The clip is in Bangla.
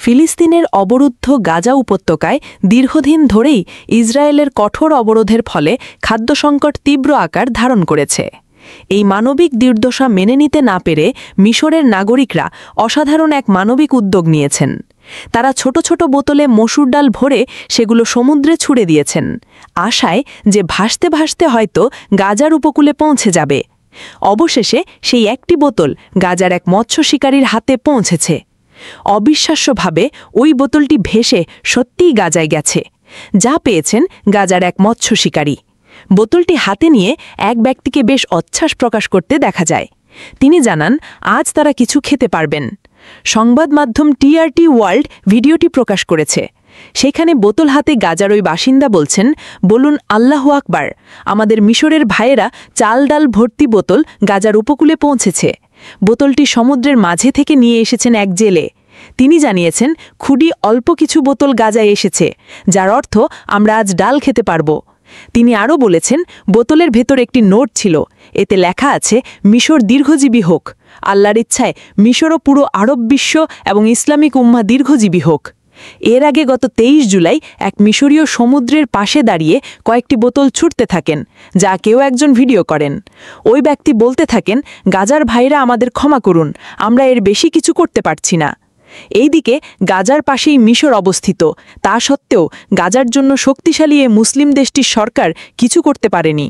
ফিলিস্তিনের অবরুদ্ধ গাজা উপত্যকায় দীর্ঘদিন ধরেই ইসরায়েলের কঠোর অবরোধের ফলে খাদ্য সংকট তীব্র আকার ধারণ করেছে। এই মানবিক দুর্দশা মেনে নিতে না পেরে মিশরের নাগরিকরা অসাধারণ এক মানবিক উদ্যোগ নিয়েছেন। তারা ছোট ছোট বোতলে মসুর ডাল ভরে সেগুলো সমুদ্রে ছুড়ে দিয়েছেন, আশায় যে ভাসতে ভাসতে হয়তো গাজার উপকূলে পৌঁছে যাবে। অবশেষে সেই একটি বোতল গাজার এক মৎস্য শিকারীর হাতে পৌঁছেছে। অবিশ্বাস্যভাবে ওই বোতলটি ভেসে সত্যিই গাজায় গেছে। যা পেয়েছেন গাজার এক মৎস্য শিকারী। বোতলটি হাতে নিয়ে এক ব্যক্তিকে বেশ অচ্ছ্বাস প্রকাশ করতে দেখা যায়। তিনি জানান আজ তারা কিছু খেতে পারবেন। সংবাদ মাধ্যম টিআরটি ওয়ার্ল্ড ভিডিওটি প্রকাশ করেছে। সেখানে বোতল হাতে গাজার ওই বাসিন্দা বলছেন, বলুন আল্লাহু আকবার, আমাদের মিশরের ভাইয়েরা চাল ডাল ভর্তি বোতল গাজার উপকূলে পৌঁছেছে। বোতলটি সমুদ্রের মাঝে থেকে নিয়ে এসেছেন এক জেলে। তিনি জানিয়েছেন খুবই অল্প কিছু বোতল গাজায় এসেছে, যার অর্থ আমরা আজ ডাল খেতে পারব। তিনি আরও বলেছেন বোতলের ভেতর একটি নোট ছিল, এতে লেখা আছে মিশর দীর্ঘজীবী হোক, আল্লাহর ইচ্ছায় মিশরও পুরো আরব বিশ্ব এবং ইসলামিক উম্মাহ দীর্ঘজীবী হোক। এর আগে গত 23 জুলাই এক মিশরীয় সমুদ্রের পাশে দাঁড়িয়ে কয়েকটি বোতল ছুটতে থাকেন, যা কেউ একজন ভিডিও করেন। ওই ব্যক্তি বলতে থাকেন, গাজার ভাইরা আমাদের ক্ষমা করুন, আমরা এর বেশি কিছু করতে পারছি না। এইদিকে গাজার পাশেই মিশর অবস্থিত, তা সত্ত্বেও গাজার জন্য শক্তিশালী এ মুসলিম দেশটির সরকার কিছু করতে পারেনি।